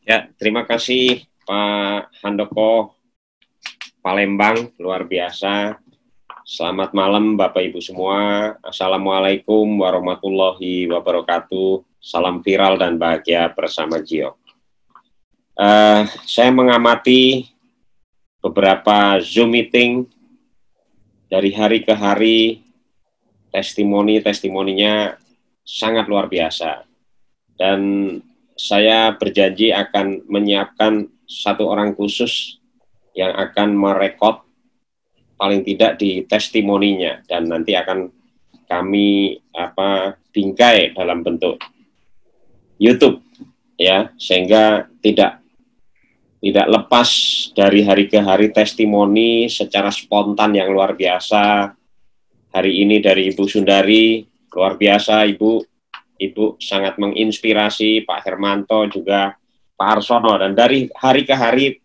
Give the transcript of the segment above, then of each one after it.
Ya, terima kasih Pak Handoko Palembang, luar biasa. Selamat malam Bapak Ibu semua. Assalamualaikum warahmatullahi wabarakatuh. Salam viral dan bahagia bersama Gio. Saya mengamati beberapa Zoom meeting dari hari ke hari, testimoninya sangat luar biasa. Dan saya berjanji akan menyiapkan satu orang khusus yang akan merekod paling tidak di testimoninya, dan nanti akan kami bingkai dalam bentuk YouTube ya, sehingga tidak lepas dari hari ke hari testimoni secara spontan yang luar biasa. Hari ini dari Ibu Sundari, luar biasa Ibu sangat menginspirasi, Pak Hermanto juga Pak Arsono, dan dari hari ke hari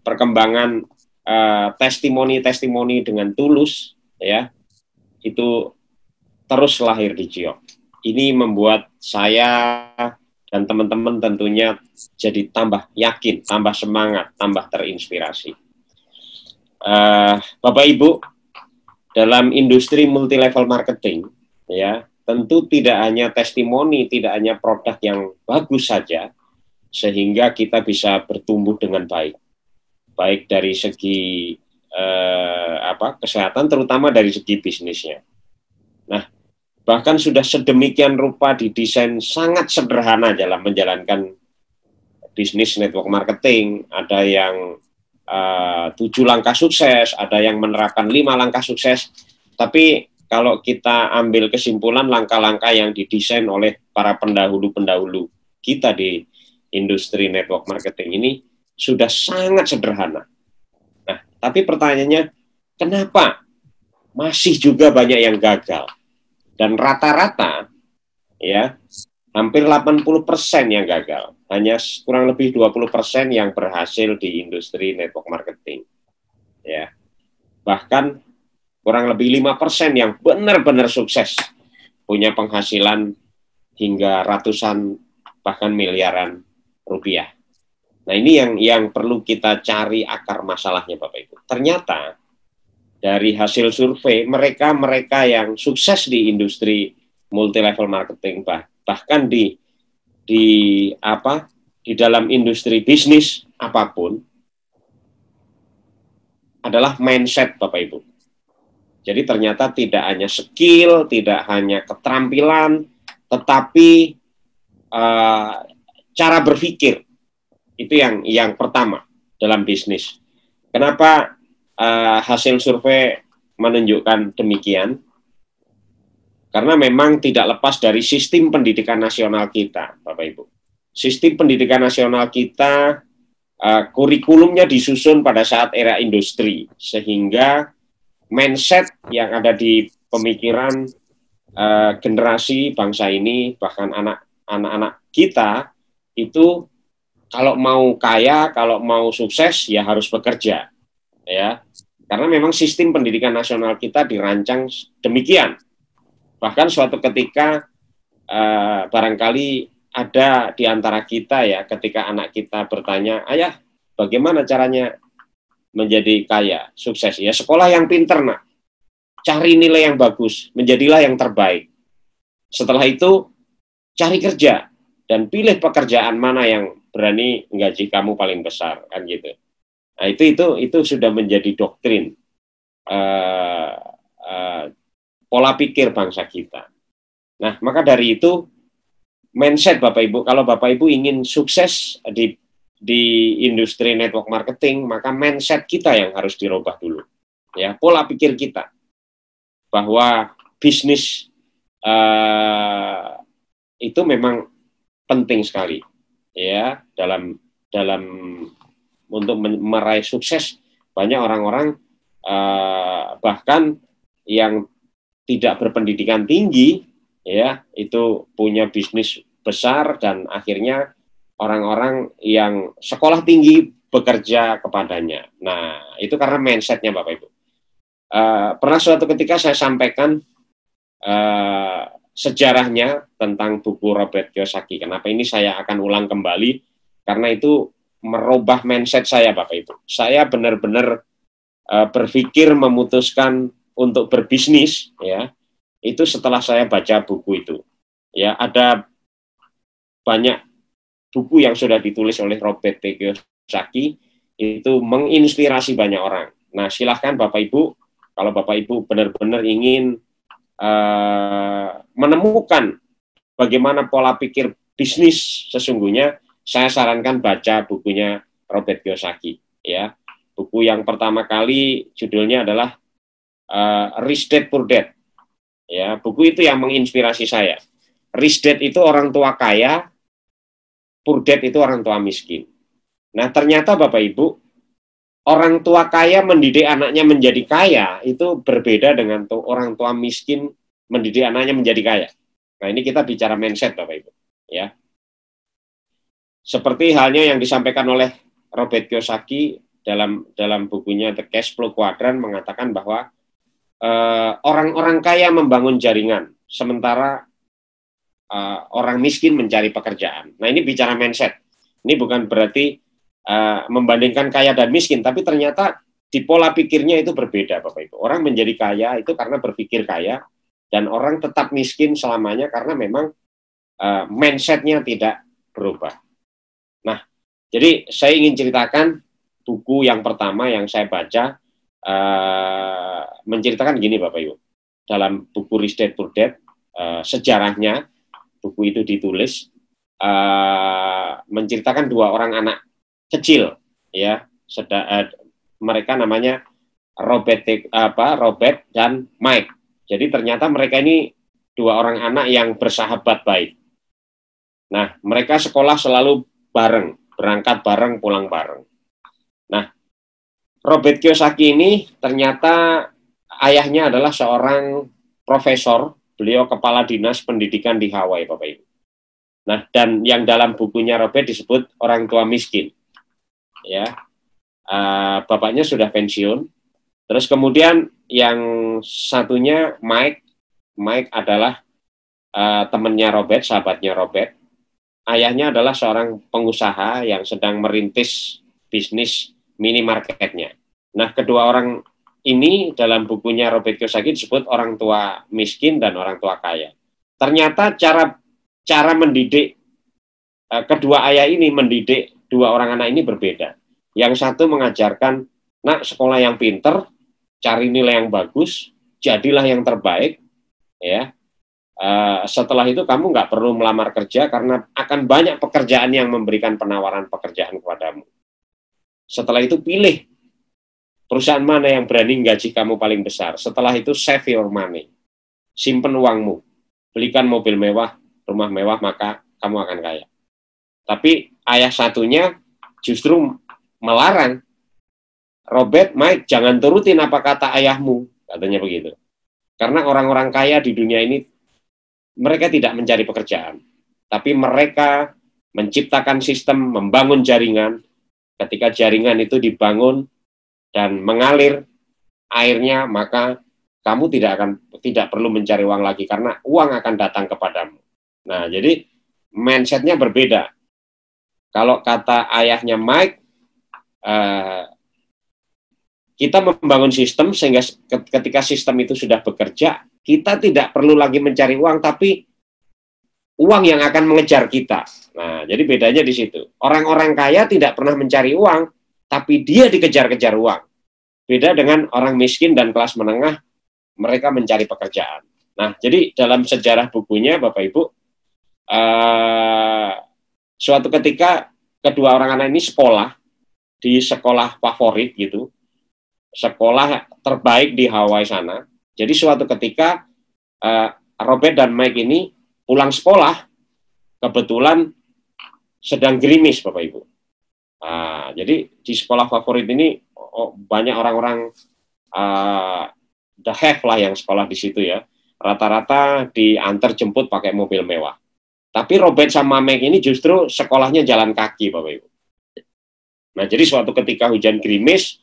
perkembangan testimoni dengan tulus ya, itu terus lahir di Gio. Ini membuat saya dan teman-teman tentunya jadi tambah yakin, tambah semangat, tambah terinspirasi. Bapak Ibu, dalam industri multi level marketing ya, tentu tidak hanya testimoni, tidak hanya produk yang bagus saja, sehingga kita bisa bertumbuh dengan baik dari segi kesehatan, terutama dari segi bisnisnya. Nah, bahkan sudah sedemikian rupa didesain sangat sederhana dalam menjalankan bisnis network marketing. Ada yang 7 langkah sukses, ada yang menerapkan 5 langkah sukses, tapi kalau kita ambil kesimpulan langkah-langkah yang didesain oleh para pendahulu-pendahulu kita di industri network marketing ini sudah sangat sederhana. Nah, tapi pertanyaannya, kenapa masih juga banyak yang gagal? Dan rata-rata ya, hampir 80% yang gagal. Hanya kurang lebih 20% yang berhasil di industri network marketing. Ya. Bahkan kurang lebih 5% yang benar-benar sukses, punya penghasilan hingga ratusan bahkan miliaran rupiah. Nah, ini yang perlu kita cari akar masalahnya Bapak Ibu. Ternyata dari hasil survei, mereka yang sukses di industri multi level marketing, bahkan di dalam industri bisnis apapun, adalah mindset Bapak Ibu. Jadi ternyata tidak hanya skill, tidak hanya keterampilan, tetapi cara berpikir. Itu yang pertama dalam bisnis. Kenapa hasil survei menunjukkan demikian? Karena memang tidak lepas dari sistem pendidikan nasional kita, Bapak Ibu. Sistem pendidikan nasional kita, kurikulumnya disusun pada saat era industri, sehingga mindset yang ada di pemikiran generasi bangsa ini, bahkan anak-anak kita, itu kalau mau kaya, kalau mau sukses, ya harus bekerja, ya. Karena memang sistem pendidikan nasional kita dirancang demikian. Bahkan suatu ketika barangkali ada di antara kita ya, ketika anak kita bertanya, ayah, bagaimana caranya menjadi kaya, sukses? Ya sekolah yang pinter, nak. Cari nilai yang bagus, menjadilah yang terbaik. Setelah itu cari kerja dan pilih pekerjaan mana yang berani gaji kamu paling besar, kan gitu. Nah itu sudah menjadi doktrin pola pikir bangsa kita. Nah maka dari itu mindset Bapak Ibu, kalau Bapak Ibu ingin sukses di industri network marketing, maka mindset kita yang harus dirubah dulu, ya, pola pikir kita bahwa bisnis itu memang penting sekali. Ya, dalam untuk meraih sukses, banyak orang-orang bahkan yang tidak berpendidikan tinggi ya, itu punya bisnis besar, dan akhirnya orang-orang yang sekolah tinggi bekerja kepadanya. Nah, itu karena mindsetnya Bapak Ibu. Pernah suatu ketika saya sampaikan sejarahnya tentang buku Robert Kiyosaki. Kenapa ini saya akan ulang kembali? Karena itu merubah mindset saya, Bapak Ibu. Saya benar-benar berpikir memutuskan untuk berbisnis, ya, itu setelah saya baca buku itu. Ya, ada banyak buku yang sudah ditulis oleh Robert T. Kiyosaki, itu menginspirasi banyak orang. Nah, silahkan Bapak Ibu, kalau Bapak Ibu benar-benar ingin menemukan bagaimana pola pikir bisnis sesungguhnya, saya sarankan baca bukunya Robert Kiyosaki. Ya, buku yang pertama kali judulnya adalah Rich Dad Poor Dad. Ya, buku itu yang menginspirasi saya. Rich Dad itu orang tua kaya, Poor Dad itu orang tua miskin. Nah, ternyata Bapak Ibu, orang tua kaya mendidik anaknya menjadi kaya itu berbeda dengan orang tua miskin mendidik anaknya menjadi kaya. Nah, ini kita bicara mindset, Bapak Ibu. Ya, seperti halnya yang disampaikan oleh Robert Kiyosaki dalam bukunya The Cash Flow Quadrant, mengatakan bahwa orang-orang kaya membangun jaringan, sementara orang miskin mencari pekerjaan. Nah, ini bicara mindset. Ini bukan berarti membandingkan kaya dan miskin, tapi ternyata di pola pikirnya itu berbeda, Bapak Ibu. Orang menjadi kaya itu karena berpikir kaya, dan orang tetap miskin selamanya karena memang mindset-nya tidak berubah. Nah, jadi saya ingin ceritakan buku yang pertama yang saya baca, menceritakan gini, Bapak Ibu. Dalam buku Rich Dad Poor Dad, sejarahnya buku itu ditulis menceritakan dua orang anak kecil, ya, mereka namanya Robert dan Mike. Jadi ternyata mereka ini dua orang anak yang bersahabat baik. Nah, mereka sekolah selalu bareng, berangkat bareng, pulang bareng. Nah, Robert Kiyosaki ini ternyata ayahnya adalah seorang profesor, beliau kepala dinas pendidikan di Hawaii, Bapak Ibu. Nah, dan yang dalam bukunya Robert disebut orang tua miskin. Ya, bapaknya sudah pensiun. Terus kemudian yang satunya Mike adalah temannya Robert, sahabatnya Robert. Ayahnya adalah seorang pengusaha yang sedang merintis bisnis minimarketnya. Nah, kedua orang ini dalam bukunya Robert Kiyosaki disebut orang tua miskin dan orang tua kaya. Ternyata cara mendidik kedua ayah ini mendidik dua orang anak ini berbeda. Yang satu mengajarkan, nak, sekolah yang pinter, cari nilai yang bagus, jadilah yang terbaik, ya. Setelah itu kamu nggak perlu melamar kerja karena akan banyak pekerjaan yang memberikan penawaran pekerjaan kepadamu. Setelah itu pilih perusahaan mana yang berani gaji kamu paling besar. Setelah itu save your money, simpen uangmu, belikan mobil mewah, rumah mewah, maka kamu akan kaya. Tapi ayah satunya justru melarang, Robert, Mike, jangan turutin apa kata ayahmu, katanya begitu. Karena orang-orang kaya di dunia ini, mereka tidak mencari pekerjaan, tapi mereka menciptakan sistem, membangun jaringan. Ketika jaringan itu dibangun dan mengalir airnya, maka kamu tidak perlu mencari uang lagi karena uang akan datang kepadamu. Nah, jadi mindset-nya berbeda. Kalau kata ayahnya Mike, kita membangun sistem sehingga ketika sistem itu sudah bekerja, kita tidak perlu lagi mencari uang, tapi uang yang akan mengejar kita. Nah, jadi bedanya di situ. Orang-orang kaya tidak pernah mencari uang, tapi dia dikejar-kejar uang. Beda dengan orang miskin dan kelas menengah, mereka mencari pekerjaan. Nah, jadi dalam sejarah bukunya, Bapak Ibu, suatu ketika kedua orang anak ini sekolah, di sekolah favorit gitu, sekolah terbaik di Hawaii sana. Jadi suatu ketika Robert dan Mike ini pulang sekolah, kebetulan sedang gerimis, Bapak Ibu. Jadi di sekolah favorit ini banyak orang-orang the have lah yang sekolah di situ ya. Rata-rata diantar jemput pakai mobil mewah. Tapi Robert sama Mike ini justru sekolahnya jalan kaki, Bapak Ibu. Nah, jadi suatu ketika hujan gerimis,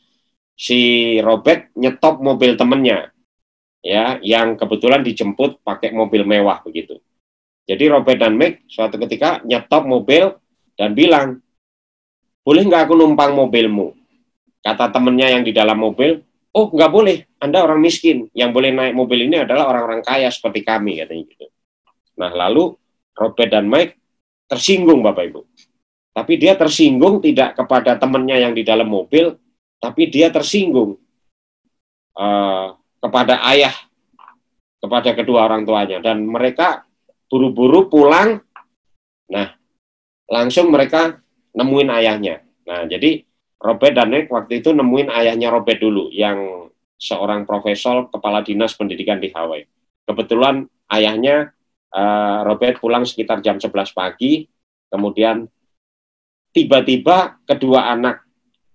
si Robert nyetop mobil temennya, ya, yang kebetulan dijemput pakai mobil mewah begitu. Jadi Robert dan Mike suatu ketika nyetop mobil dan bilang, boleh nggak aku numpang mobilmu? Kata temennya yang di dalam mobil, oh nggak boleh, Anda orang miskin, yang boleh naik mobil ini adalah orang-orang kaya seperti kami, katanya gitu. Nah lalu Robert dan Mike tersinggung Bapak Ibu. Tapi dia tersinggung tidak kepada temannya yang di dalam mobil, tapi dia tersinggung kepada ayah, kepada kedua orang tuanya. Dan mereka buru-buru pulang, nah langsung mereka nemuin ayahnya. Nah jadi Robert dan Mike waktu itu nemuin ayahnya Robert dulu, yang seorang profesor kepala dinas pendidikan di Hawaii. Kebetulan ayahnya Robert pulang sekitar jam 11 pagi, kemudian tiba-tiba kedua anak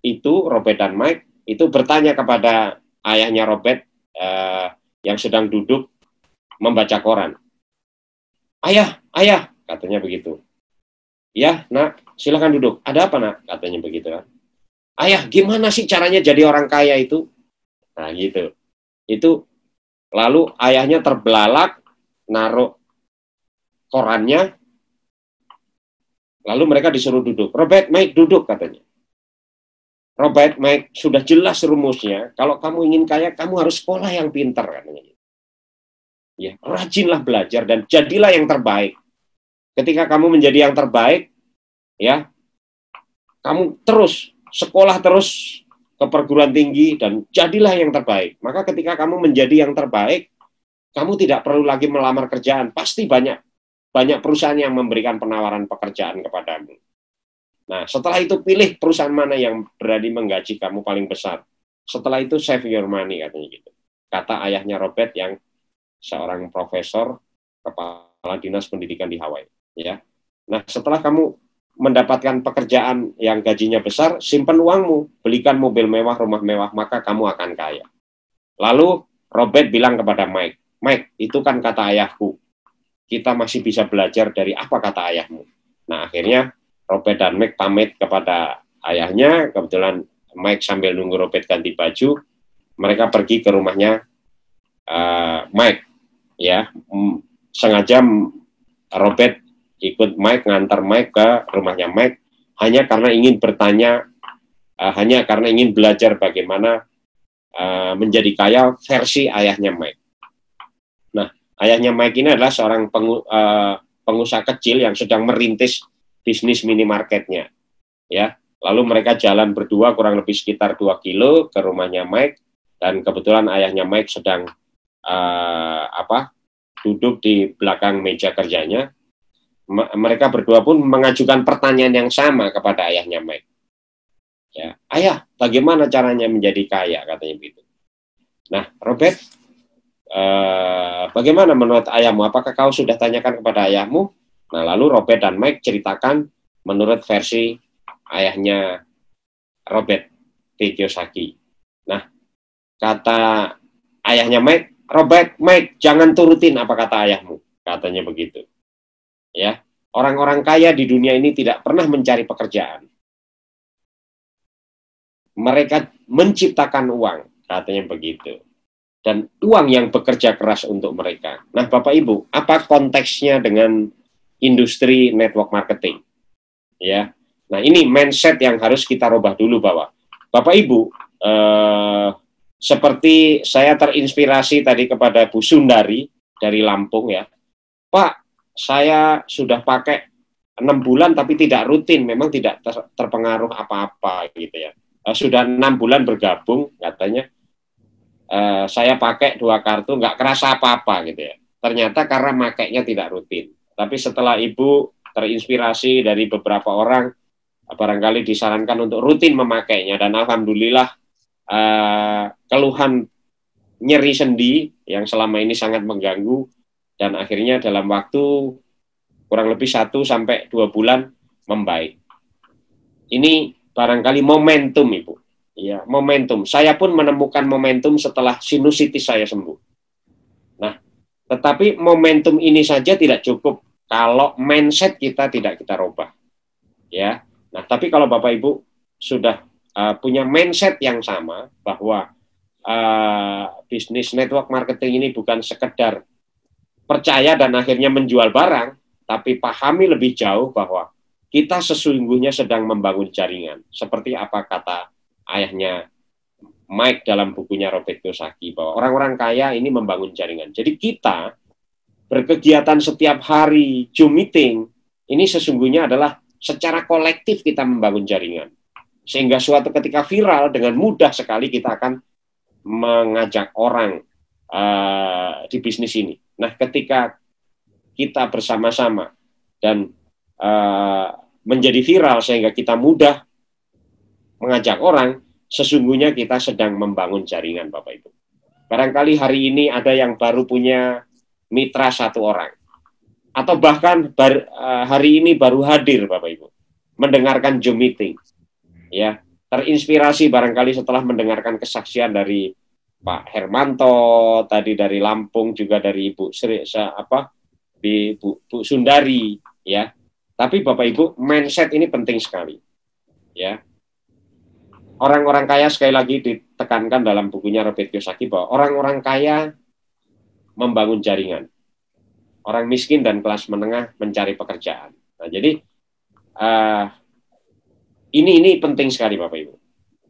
itu, Robert dan Mike, itu bertanya kepada ayahnya Robert yang sedang duduk membaca koran. Ayah, ayah, katanya begitu. Ya, nak, silakan duduk. Ada apa, nak? Katanya begitu kan. Ayah, gimana sih caranya jadi orang kaya itu? Nah, gitu. Itu lalu ayahnya terbelalak, naruh korannya, lalu mereka disuruh duduk. Robert, Mike, duduk, katanya. Robert, Mike, sudah jelas rumusnya. Kalau kamu ingin kaya, kamu harus sekolah yang pintar, katanya. Ya, rajinlah belajar dan jadilah yang terbaik. Ketika kamu menjadi yang terbaik, ya, kamu terus sekolah terus ke perguruan tinggi dan jadilah yang terbaik. Maka ketika kamu menjadi yang terbaik, kamu tidak perlu lagi melamar kerjaan. Pasti banyak perusahaan yang memberikan penawaran pekerjaan kepadamu. Nah, setelah itu pilih perusahaan mana yang berani menggaji kamu paling besar. Setelah itu save your money, katanya gitu. Kata ayahnya Robert yang seorang profesor kepala dinas pendidikan di Hawaii. Ya. Nah, setelah kamu mendapatkan pekerjaan yang gajinya besar, simpan uangmu, belikan mobil mewah, rumah mewah, maka kamu akan kaya. Lalu Robert bilang kepada Mike, Mike, itu kan kata ayahku. Kita masih bisa belajar dari apa kata ayahmu. Nah, akhirnya Robert dan Mike pamit kepada ayahnya. Kebetulan Mike sambil nunggu Robert ganti baju, mereka pergi ke rumahnya Mike. Ya, sengaja Robert ikut Mike, ngantar Mike ke rumahnya Mike, hanya karena ingin bertanya, hanya karena ingin belajar bagaimana menjadi kaya versi ayahnya Mike. Nah, ayahnya Mike ini adalah seorang pengusaha kecil yang sedang merintis bisnis minimarketnya. Ya, lalu mereka jalan berdua kurang lebih sekitar 2 kilo ke rumahnya Mike, dan kebetulan ayahnya Mike sedang duduk di belakang meja kerjanya. Mereka berdua pun mengajukan pertanyaan yang sama kepada ayahnya Mike. Ya, ayah, bagaimana caranya menjadi kaya, katanya begitu. Nah, Robert, bagaimana menurut ayahmu? Apakah kau sudah tanyakan kepada ayahmu? Nah, lalu Robert dan Mike ceritakan menurut versi ayahnya Robert, T. Kiyosaki. Nah, kata ayahnya Mike, Robert, Mike, jangan turutin apa kata ayahmu, katanya begitu. Ya, orang-orang kaya di dunia ini tidak pernah mencari pekerjaan. Mereka menciptakan uang, katanya begitu. Dan uang yang bekerja keras untuk mereka. Nah, Bapak Ibu, apa konteksnya dengan industri network marketing? Ya, nah ini mindset yang harus kita rubah dulu, bahwa Bapak Ibu, seperti saya terinspirasi tadi kepada Bu Sundari dari Lampung, ya, Pak, saya sudah pakai 6 bulan tapi tidak rutin, memang tidak terpengaruh apa-apa gitu ya. Sudah 6 bulan bergabung, katanya, saya pakai 2 kartu, nggak kerasa apa-apa gitu ya. Ternyata karena makainya tidak rutin. Tapi setelah Ibu terinspirasi dari beberapa orang, barangkali disarankan untuk rutin memakainya, dan alhamdulillah keluhan nyeri sendi yang selama ini sangat mengganggu, dan akhirnya dalam waktu kurang lebih 1-2 bulan membaik. Ini barangkali momentum, Ibu. Ya, momentum. Saya pun menemukan momentum setelah sinusitis saya sembuh. Nah, tetapi momentum ini saja tidak cukup kalau mindset kita tidak kita rubah. Ya. Nah, tapi kalau Bapak Ibu sudah punya mindset yang sama, bahwa bisnis network marketing ini bukan sekedar percaya dan akhirnya menjual barang, tapi pahami lebih jauh bahwa kita sesungguhnya sedang membangun jaringan. Seperti apa kata ayahnya Mike dalam bukunya Robert Kiyosaki, bahwa orang-orang kaya ini membangun jaringan. Jadi kita berkegiatan setiap hari, Zoom meeting, ini sesungguhnya adalah secara kolektif kita membangun jaringan. Sehingga suatu ketika viral, dengan mudah sekali kita akan mengajak orang di bisnis ini. Nah, ketika kita bersama-sama dan menjadi viral sehingga kita mudah mengajak orang, sesungguhnya kita sedang membangun jaringan, Bapak Ibu. Barangkali hari ini ada yang baru punya mitra 1 orang, atau bahkan hari ini baru hadir, Bapak Ibu, mendengarkan Zoom meeting, ya, terinspirasi barangkali setelah mendengarkan kesaksian dari Pak Hermanto, tadi dari Lampung, juga dari Bu Sundari, ya. Tapi Bapak Ibu, mindset ini penting sekali, ya. Orang-orang kaya, sekali lagi ditekankan dalam bukunya Robert Kiyosaki, bahwa orang-orang kaya membangun jaringan. Orang miskin dan kelas menengah mencari pekerjaan. Nah, jadi ini penting sekali, Bapak Ibu.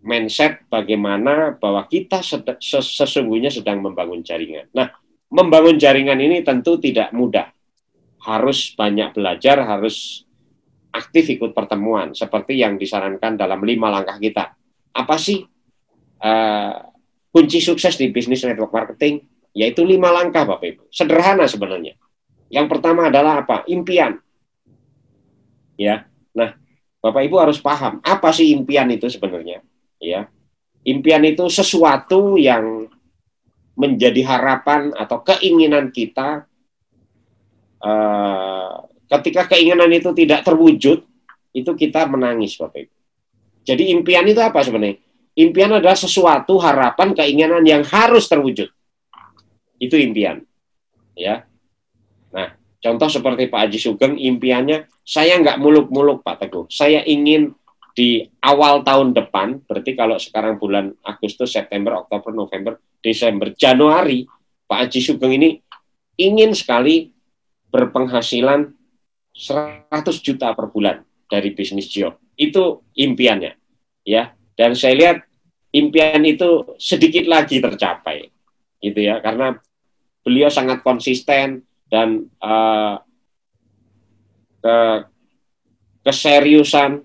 Mindset bagaimana bahwa kita sesungguhnya sedang membangun jaringan. Nah, membangun jaringan ini tentu tidak mudah. Harus banyak belajar, harus aktif ikut pertemuan, seperti yang disarankan dalam 5 langkah kita. Apa sih kunci sukses di bisnis network marketing? Yaitu 5 langkah, Bapak Ibu. Sederhana sebenarnya. Yang pertama adalah apa? Impian. Ya. Nah, Bapak Ibu harus paham apa sih impian itu sebenarnya. Ya. Impian itu sesuatu yang menjadi harapan atau keinginan kita. Ketika keinginan itu tidak terwujud, itu kita menangis, Bapak Ibu. Jadi impian itu apa sebenarnya? Impian adalah sesuatu harapan, keinginan yang harus terwujud. Itu impian. Ya. Nah, contoh seperti Pak Haji Sugeng, impiannya, saya nggak muluk-muluk, Pak Teguh. Saya ingin di awal tahun depan, berarti kalau sekarang bulan Agustus, September, Oktober, November, Desember, Januari, Pak Haji Sugeng ini ingin sekali berpenghasilan 100 juta per bulan dari bisnis Jio. Itu impiannya, ya. Dan saya lihat impian itu sedikit lagi tercapai, gitu ya, karena beliau sangat konsisten dan keseriusan,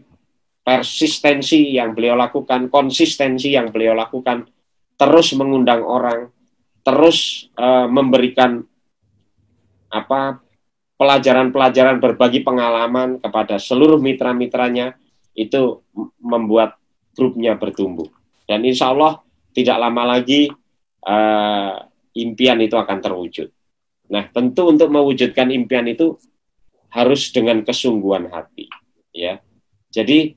persistensi yang beliau lakukan, konsistensi yang beliau lakukan, terus mengundang orang, terus memberikan pelajaran-pelajaran, berbagi pengalaman kepada seluruh mitra-mitranya, itu membuat grupnya bertumbuh. Dan insya Allah tidak lama lagi impian itu akan terwujud. Nah, tentu untuk mewujudkan impian itu harus dengan kesungguhan hati, ya. Jadi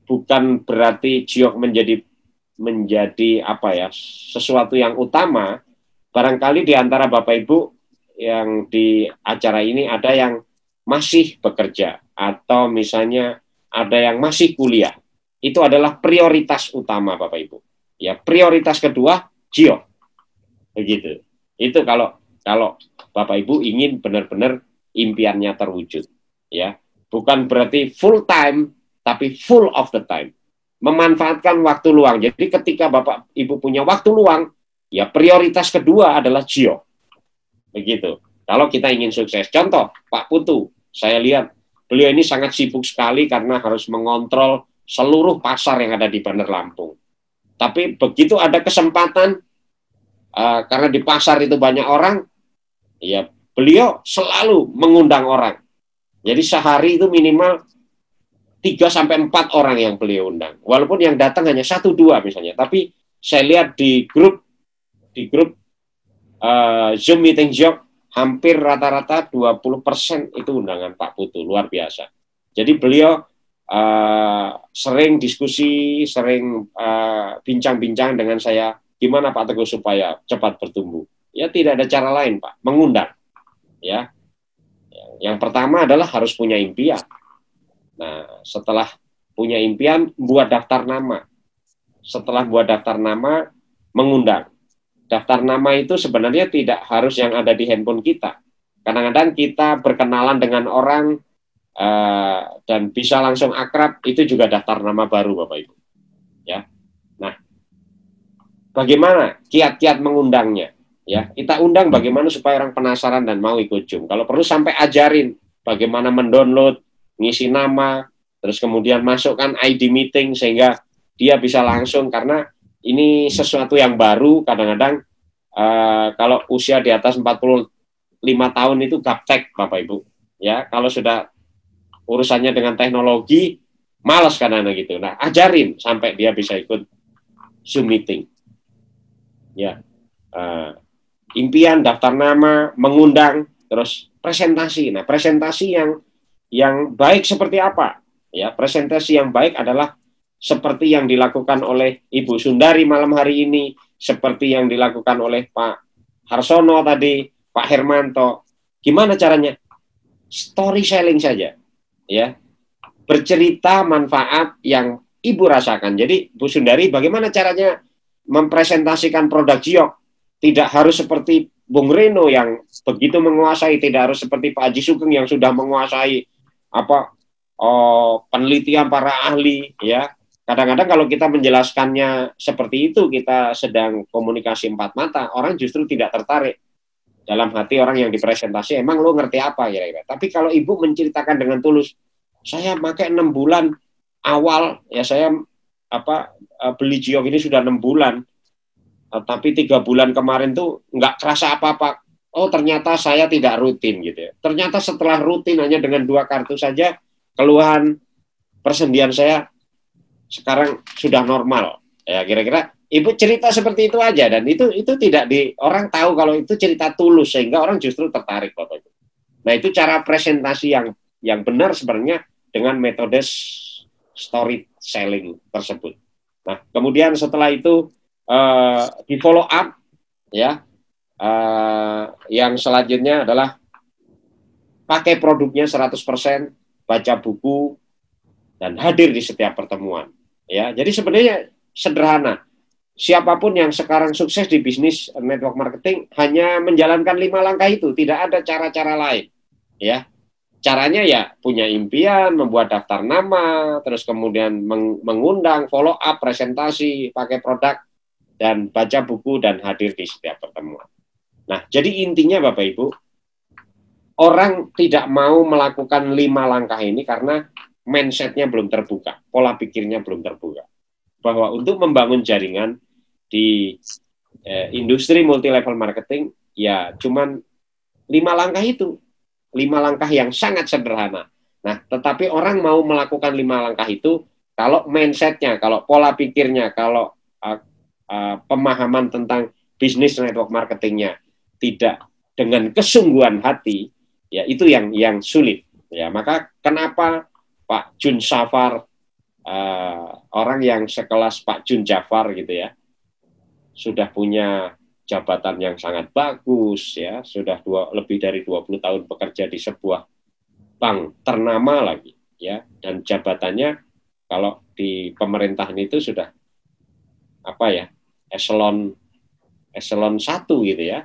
bukan berarti Jiok menjadi apa ya, sesuatu yang utama. Barangkali di antara Bapak Ibu yang di acara ini ada yang masih bekerja, atau misalnya ada yang masih kuliah. Itu adalah prioritas utama, Bapak Ibu. Ya, prioritas kedua Jiok. Begitu. Itu kalau Bapak Ibu ingin benar-benar impiannya terwujud, ya. Bukan berarti full time, tapi full of the time. Memanfaatkan waktu luang. Jadi ketika Bapak Ibu punya waktu luang, ya prioritas kedua adalah Jiok. Begitu. Kalau kita ingin sukses. Contoh, Pak Putu, saya lihat beliau ini sangat sibuk sekali karena harus mengontrol seluruh pasar yang ada di Bandar Lampung. Tapi begitu ada kesempatan, karena di pasar itu banyak orang, ya beliau selalu mengundang orang. Jadi sehari itu minimal 3-4 orang yang beliau undang. Walaupun yang datang hanya 1-2 misalnya. Tapi saya lihat di grup Zoom meeting Jiok, hampir rata-rata 20% itu undangan Pak Putu, luar biasa. Jadi beliau sering diskusi, sering bincang-bincang dengan saya, gimana Pak Teguh supaya cepat bertumbuh. Ya tidak ada cara lain, Pak, mengundang. Ya, yang pertama adalah harus punya impian. Nah, setelah punya impian, buat daftar nama. Setelah buat daftar nama, mengundang. Daftar nama itu sebenarnya tidak harus yang ada di handphone kita. kadang-kadang kita berkenalan dengan orang dan bisa langsung akrab, itu juga daftar nama baru Bapak Ibu. Ya. Nah, bagaimana kiat-kiat mengundangnya? Ya, kita undang bagaimana supaya orang penasaran dan mau ikut Zoom. Kalau perlu sampai ajarin bagaimana mendownload, ngisi nama, terus kemudian masukkan ID meeting sehingga dia bisa langsung, karena ini sesuatu yang baru. Kadang-kadang kalau usia di atas 45 tahun itu gaptek Bapak Ibu. Ya, kalau sudah urusannya dengan teknologi, malas kadang-kadang gitu. Nah, ajarin sampai dia bisa ikut Zoom meeting. Ya, impian, daftar nama, mengundang, terus presentasi. Nah, presentasi yang baik seperti apa? Ya, presentasi yang baik adalah seperti yang dilakukan oleh Ibu Sundari malam hari ini, seperti yang dilakukan oleh Pak Harsono tadi, Pak Hermanto. Gimana caranya? Storytelling saja. Ya, bercerita manfaat yang Ibu rasakan. Jadi Bu Sundari bagaimana caranya mempresentasikan produk Giok? Tidak harus seperti Bung Reno yang begitu menguasai, tidak harus seperti Pak Haji Sugeng yang sudah menguasai penelitian para ahli. Ya, kadang-kadang kalau kita menjelaskannya seperti itu, kita sedang komunikasi empat mata, orang justru tidak tertarik. Dalam hati orang yang dipresentasi, emang lo ngerti apa kira-kira. Tapi kalau Ibu menceritakan dengan tulus, saya pakai 6 bulan awal, ya saya beli Giok ini sudah 6 bulan, tapi 3 bulan kemarin tuh nggak kerasa apa-apa. Oh ternyata saya tidak rutin gitu ya. Ternyata setelah rutin hanya dengan 2 kartu saja, keluhan persendian saya sekarang sudah normal. Ya kira-kira Ibu cerita seperti itu aja, dan itu tidak orang tahu kalau itu cerita tulus, sehingga orang justru tertarik Bapak Ibu. Nah, itu cara presentasi yang benar sebenarnya dengan metode storytelling tersebut. Nah, kemudian setelah itu di follow up, ya, yang selanjutnya adalah pakai produknya 100%, baca buku, dan hadir di setiap pertemuan. Ya, jadi sebenarnya sederhana. Siapapun yang sekarang sukses di bisnis network marketing hanya menjalankan 5 langkah itu, tidak ada cara-cara lain. Ya, caranya ya punya impian, membuat daftar nama, terus kemudian mengundang, follow up, presentasi, pakai produk, dan baca buku dan hadir di setiap pertemuan. Nah, jadi intinya Bapak Ibu, orang tidak mau melakukan 5 langkah ini karena mindset-nya belum terbuka, pola pikirnya belum terbuka. Bahwa untuk membangun jaringan di industri multi level marketing, ya cuman 5 langkah itu, 5 langkah yang sangat sederhana. Nah, tetapi orang mau melakukan 5 langkah itu kalau mindset-nya, kalau pola pikirnya, kalau pemahaman tentang bisnis network marketingnya tidak dengan kesungguhan hati, ya itu yang sulit. Ya, maka kenapa Pak Jun Safar, orang yang sekelas Pak Jun Jafar gitu ya, sudah punya jabatan yang sangat bagus, ya sudah lebih dari 20 tahun bekerja di sebuah bank ternama lagi, ya, dan jabatannya kalau di pemerintahan itu sudah eselon 1 gitu ya,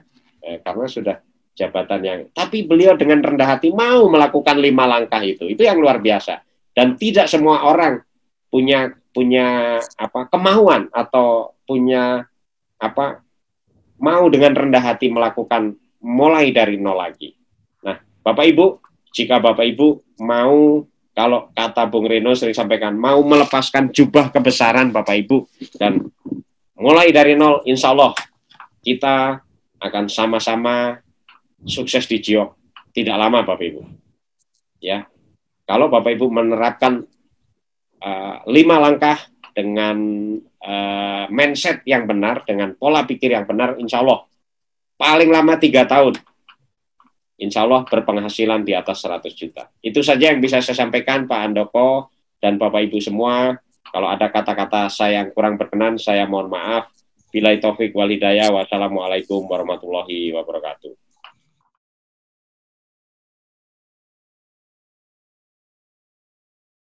karena sudah jabatan yang, tapi beliau dengan rendah hati mau melakukan 5 langkah itu yang luar biasa, dan tidak semua orang punya kemauan atau punya mau dengan rendah hati melakukan mulai dari nol lagi. Nah, Bapak Ibu, jika Bapak Ibu mau, kalau kata Bung Reno sering sampaikan, mau melepaskan jubah kebesaran Bapak Ibu dan mulai dari nol, insya Allah kita akan sama-sama sukses di Giok. Tidak lama Bapak Ibu. Ya, kalau Bapak Ibu menerapkan 5 langkah dengan mindset yang benar, dengan pola pikir yang benar, insya Allah paling lama 3 tahun, insya Allah berpenghasilan di atas 100 juta. Itu saja yang bisa saya sampaikan Pak Handoko dan Bapak Ibu semua. Kalau ada kata-kata saya yang kurang berkenan, saya mohon maaf. Billahi taufik wal hidayah. Wassalamualaikum warahmatullahi wabarakatuh.